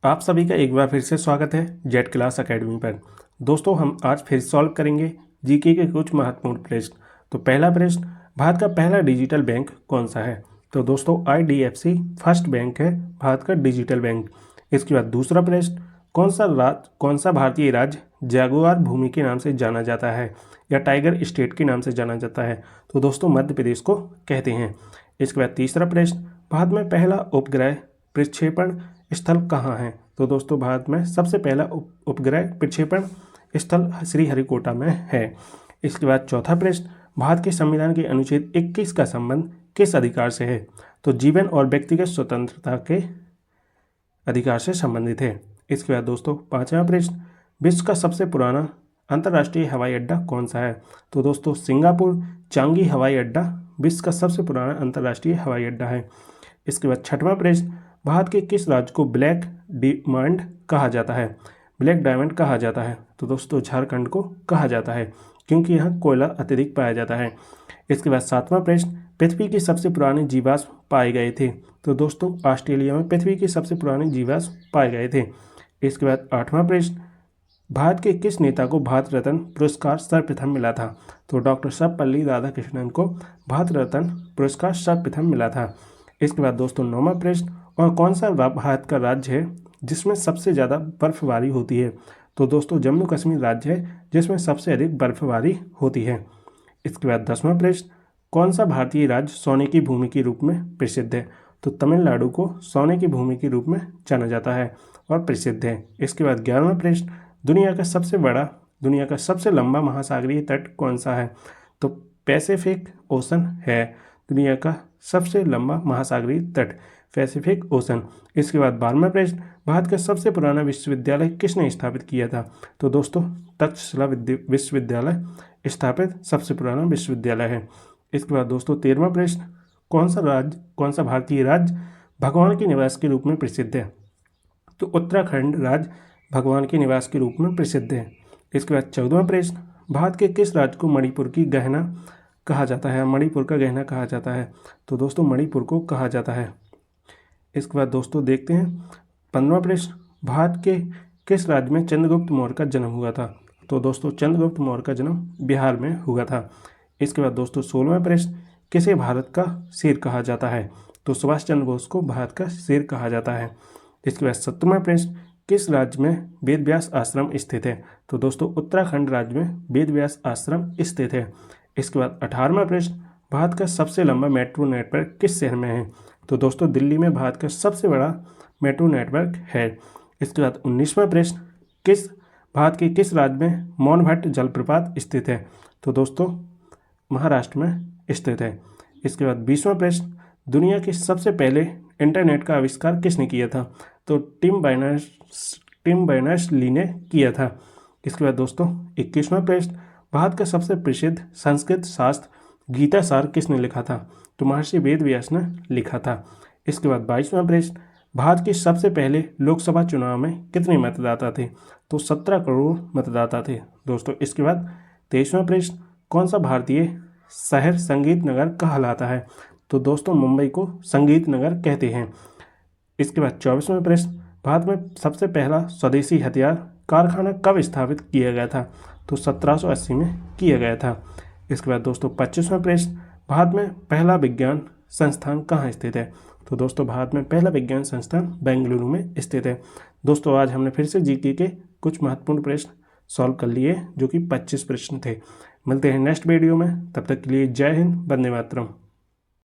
आप सभी का एक बार फिर से स्वागत है जेट क्लास एकेडमी पर। दोस्तों, हम आज फिर सॉल्व करेंगे जीके के कुछ महत्वपूर्ण प्रश्न। तो पहला प्रश्न, भारत का पहला डिजिटल बैंक कौन सा है? तो दोस्तों, आईडीएफसी फर्स्ट बैंक है भारत का डिजिटल बैंक। इसके बाद दूसरा प्रश्न, कौन सा भारतीय राज्य जैगुआर भूमि के नाम से जाना जाता है या टाइगर स्टेट के नाम से जाना जाता है? तो दोस्तों, मध्य प्रदेश को कहते हैं। इसके बाद तीसरा प्रश्न, भारत में पहला उपग्रह प्रक्षेपण स्थल कहाँ है? तो दोस्तों, भारत में सबसे पहला उपग्रह प्रक्षेपण स्थल श्रीहरिकोटा में है। इसके बाद चौथा प्रश्न, भारत के संविधान के अनुच्छेद 21 का संबंध किस अधिकार से है? तो जीवन और व्यक्तिगत स्वतंत्रता के अधिकार से संबंधित है। इसके बाद दोस्तों पांचवा प्रश्न, विश्व का सबसे पुराना अंतर्राष्ट्रीय हवाई अड्डा कौन सा है? तो दोस्तों, सिंगापुर चांगी हवाई अड्डा विश्व का सबसे पुराना अंतर्राष्ट्रीय हवाई अड्डा है। इसके बाद छठवां प्रश्न, भारत के किस राज्य को ब्लैक डायमंड कहा जाता है? ब्लैक डायमंड कहा जाता है तो दोस्तों झारखंड को कहा जाता है, क्योंकि यहाँ कोयला अत्यधिक पाया जाता है। इसके बाद सातवां प्रश्न, पृथ्वी के सबसे पुराने जीवाश्म पाए गए थे? तो दोस्तों, ऑस्ट्रेलिया में पृथ्वी के सबसे पुराने जीवाश्म पाए गए थे। इसके बाद आठवां प्रश्न, भारत के किस नेता को भारत रत्न पुरस्कार सर्वप्रथम मिला था? तो डॉक्टर सर्वपल्ली राधाकृष्णन को भारत रत्न पुरस्कार सर्वप्रथम मिला था। इसके बाद दोस्तों नौवां प्रश्न, और कौन सा भारत का राज्य है जिसमें सबसे ज़्यादा बर्फबारी होती है? तो दोस्तों, जम्मू कश्मीर राज्य है जिसमें सबसे अधिक बर्फबारी होती है। इसके बाद 10वां प्रश्न, कौन सा भारतीय राज्य सोने की भूमि के रूप में प्रसिद्ध है? तो तमिलनाडु को सोने की भूमि के रूप में जाना जाता है और प्रसिद्ध है। इसके बाद 11वां प्रश्न, दुनिया का सबसे लंबा महासागरीय तट कौन सा है? तो पैसिफिक ओशन है दुनिया का सबसे लंबा महासागरीय तट, पैसिफिक ओशन। इसके बाद 12वां प्रश्न, भारत का सबसे पुराना विश्वविद्यालय किसने स्थापित किया था? तो दोस्तों, तक्षशिला विश्वविद्यालय स्थापित सबसे पुराना विश्वविद्यालय है। इसके बाद दोस्तों 13वां प्रश्न, कौन सा भारतीय राज्य भगवान के निवास के रूप में प्रसिद्ध है? तो उत्तराखंड राज्य भगवान के निवास के रूप में प्रसिद्ध है। इसके बाद 14वां प्रश्न, भारत के किस राज्य को मणिपुर की गहना कहा जाता है? मणिपुर का गहना कहा जाता है तो दोस्तों मणिपुर को कहा जाता है। इसके बाद दोस्तों देखते हैं 15वां प्रश्न, भारत के किस राज्य में चंद्रगुप्त मौर्य का जन्म हुआ था? तो दोस्तों, चंद्रगुप्त मौर्य का जन्म बिहार में हुआ था। इसके बाद दोस्तों 16वां प्रश्न, किसे भारत का शेर कहा जाता है? तो सुभाष चंद्र बोस को भारत का शेर कहा जाता है। इसके बाद 17वां प्रश्न, किस राज्य में वेदव्यास आश्रम स्थित है? तो दोस्तों, उत्तराखंड राज्य में वेदव्यास आश्रम स्थित है। इसके बाद 18वां प्रश्न, भारत का सबसे लंबा मेट्रो नेटवर्क किस शहर में है? तो दोस्तों, दिल्ली में भारत का सबसे बड़ा मेट्रो नेटवर्क है। इसके बाद 19वां प्रश्न, भारत के किस राज्य में मौनभट्ट जलप्रपात स्थित है? तो दोस्तों, महाराष्ट्र में स्थित है। इसके बाद 20वां प्रश्न, दुनिया के सबसे पहले इंटरनेट का आविष्कार किसने किया था? तो टिम बर्नर्स-ली ने किया था। इसके बाद दोस्तों 21वां प्रश्न, भारत का सबसे प्रसिद्ध संस्कृत शास्त्र गीता सार किसने लिखा था? तो महर्षि वेदव्यास ने लिखा था। इसके बाद 22वां प्रश्न, भारत के सबसे पहले लोकसभा चुनाव में कितने मतदाता थे? तो 17 करोड़ मतदाता थे दोस्तों। इसके बाद 23वां प्रश्न, कौन सा भारतीय शहर संगीत नगर कहलाता है? तो दोस्तों, मुंबई को संगीत नगर कहते हैं। इसके बाद 24वां प्रश्न, भारत में सबसे पहला स्वदेशी हथियार कारखाना कब स्थापित किया गया था? तो 1780 में किया गया था। इसके बाद दोस्तों 25वां प्रश्न, भारत में पहला विज्ञान संस्थान कहाँ स्थित है? तो दोस्तों, भारत में पहला विज्ञान संस्थान बेंगलुरु में स्थित है। दोस्तों, आज हमने फिर से जीके के कुछ महत्वपूर्ण प्रश्न सॉल्व कर लिए, जो कि 25 प्रश्न थे। मिलते हैं नेक्स्ट वीडियो में, तब तक के लिए जय हिंद, वंदे मातरम।